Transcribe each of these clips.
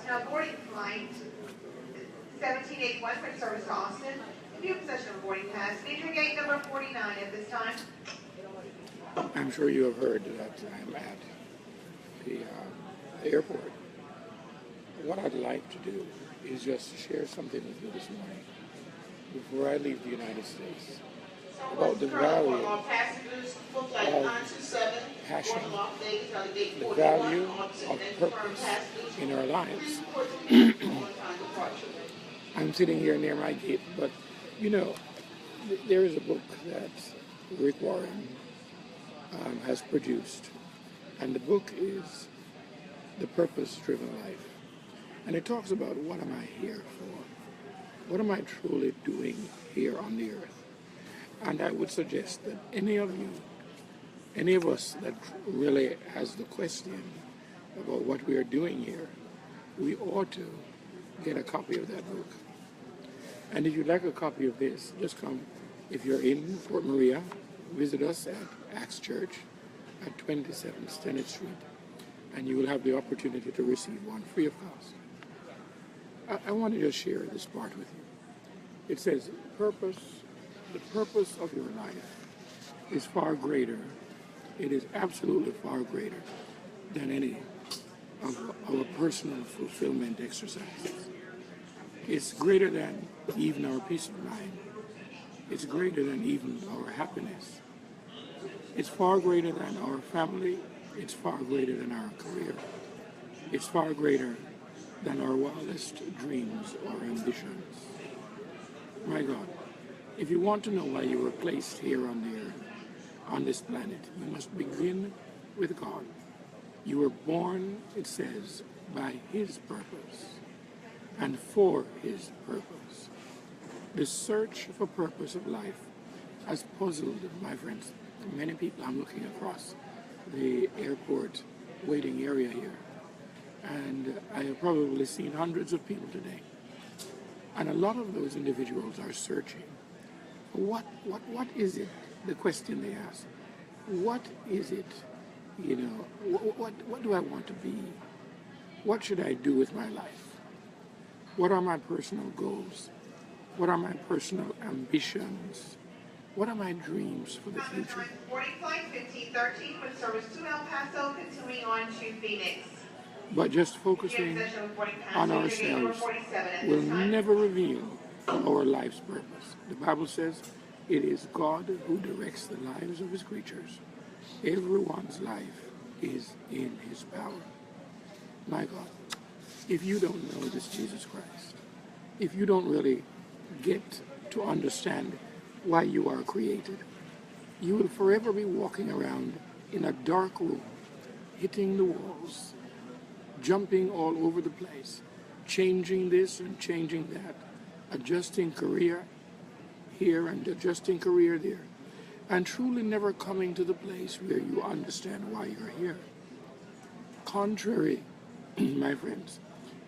Now boarding flight 1781 for service to Austin. If you have possession of a boarding pass, enter gate number 49 at this time. I'm sure you have heard that I'm at the airport. What I'd like to do is just share something with you this morning before I leave the United States about the value of passion, the value of purpose in our lives. I'm sitting here near my gate, but you know, there is a book that Rick Warren has produced, and the book is The Purpose-Driven Life. And it talks about what am I here for? What am I truly doing here on the earth? And I would suggest that any of us that really has the question about what we are doing here, we ought to get a copy of that book. And if you'd like a copy of this, just come. If you're in Fort Maria, visit us at Axe Church at 27 Stennett Street, and you will have the opportunity to receive one free of cost. I want to just share this part with you. It says, the purpose of your life is far greater. It is absolutely far greater than any of our personal fulfillment exercises. It's greater than even our peace of mind. It's greater than even our happiness. It's far greater than our family. It's far greater than our career. It's far greater than our wildest dreams or ambitions. My God, if you want to know why you were placed here on the earth, on this planet, you must begin with God. You were born, it says, by His purpose and for His purpose. The search for purpose of life has puzzled, my friends, many people. I'm looking across the airport waiting area here, and I have probably seen hundreds of people today. And a lot of those individuals are searching. What is it? The question they ask. What is it? You know, what do I want to be? What should I do with my life? What are my personal goals? What are my personal ambitions? What are my dreams for the future? Boarding flight 1513 with service to El Paso, continuing on to Phoenix. But just focusing on ourselves will never reveal our life's purpose. The Bible says it is God who directs the lives of His creatures. Everyone's life is in His power. My God, if you don't know this Jesus Christ, if you don't really get to understand why you are created, you will forever be walking around in a dark room, hitting the walls, jumping all over the place, changing this and changing that, adjusting career here and adjusting career there, and truly never coming to the place where you understand why you're here. Contrary, my friends,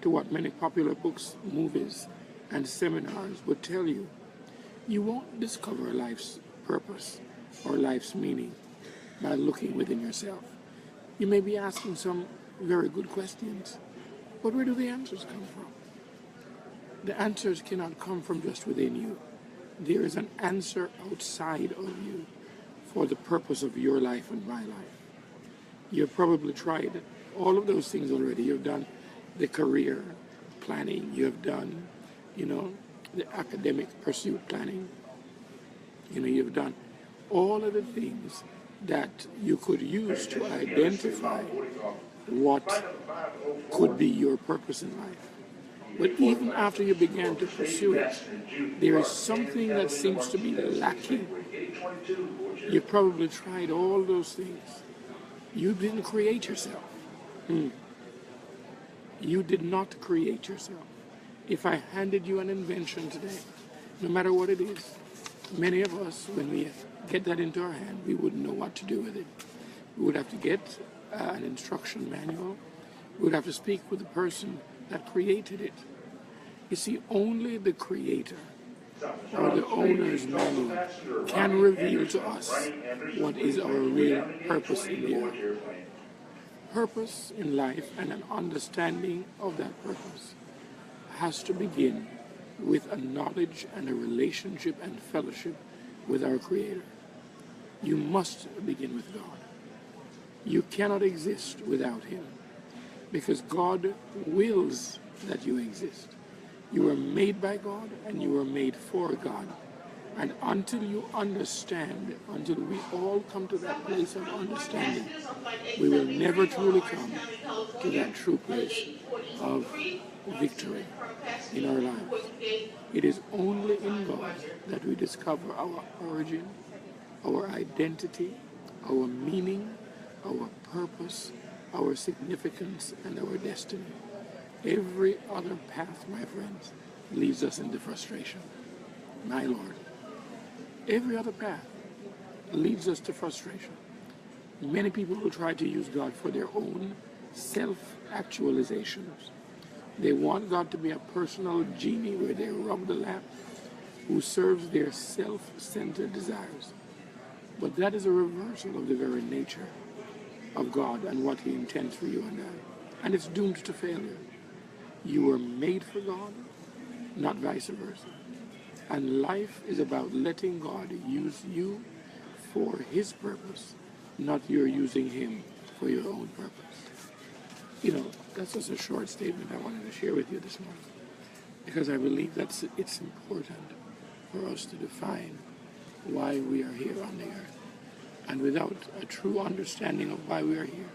to what many popular books, movies, and seminars would tell you, you won't discover life's purpose or life's meaning by looking within yourself. You may be asking some very good questions, but where do the answers come from? The answers cannot come from just within you. There is an answer outside of you for the purpose of your life and my life. You've probably tried all of those things already. You've done the career planning. You've done, the academic pursuit planning. You've done all of the things that you could use to identify what could be your purpose in life. But even after you began to pursue it, there is something that seems to be lacking. You probably tried all those things. You didn't create yourself. You did not create yourself. If I handed you an invention today, no matter what it is, many of us, when we get that into our hand, we wouldn't know what to do with it. We would have to get an instruction manual. We would have to speak with the person that created it. You see, only the creator or the owner's manual can reveal to us what is our real purpose in the earth. purpose in life and an understanding of that purpose has to begin with a knowledge and a relationship and fellowship with our Creator. You must begin with God. You cannot exist without Him because God wills that you exist. You were made by God and you were made for God. And until you understand, until we all come to that place of understanding, we will never truly come to that true place of victory in our lives. It is only in God that we discover our origin, our identity, our meaning, our purpose, our significance, and our destiny. Every other path, my friends, leads us into frustration. My Lord. Every other path leads us to frustration. Many people will try to use God for their own self-actualizations. They want God to be a personal genie where they rub the lamp who serves their self-centered desires. But that is a reversal of the very nature of God and what He intends for you and I. And it's doomed to failure. You were made for God, not vice versa. And life is about letting God use you for His purpose, not you're using Him for your own purpose. You know, that's just a short statement I wanted to share with you this morning, because I believe that it's important for us to define why we are here on the earth. And without a true understanding of why we are here,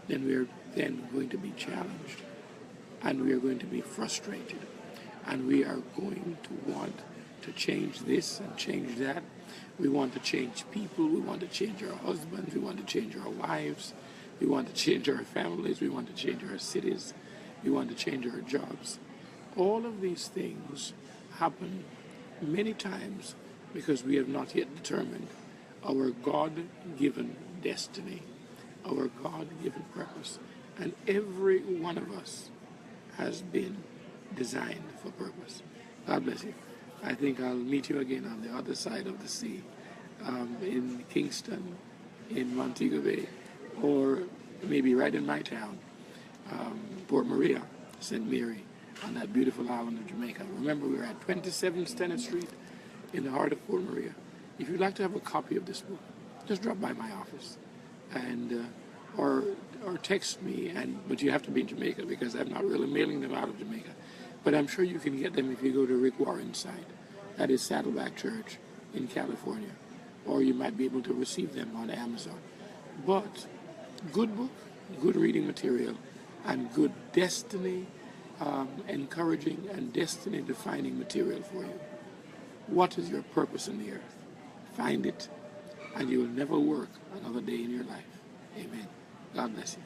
then we are then going to be challenged, and we are going to be frustrated, and we are going to want to change this and change that. We want to change people. We want to change our husbands. We want to change our wives. We want to change our families. We want to change our cities. We want to change our jobs. All of these things happen many times because we have not yet determined our God-given destiny, our God-given purpose. And every one of us has been designed for purpose. God bless you. I think I'll meet you again on the other side of the sea, in Kingston, in Montego Bay, or maybe right in my town, Port Maria, St. Mary, on that beautiful island of Jamaica. Remember, we're at 27 Stennis Street in the heart of Port Maria. If you'd like to have a copy of this book, just drop by my office and or text me, but you have to be in Jamaica because I'm not really mailing them out of Jamaica. But I'm sure you can get them if you go to Rick Warren's site. That is Saddleback Church in California. Or you might be able to receive them on Amazon. But good book, good reading material, and good destiny encouraging and destiny defining material for you. What is your purpose in the earth? Find it, and you will never work another day in your life. Amen. God bless you.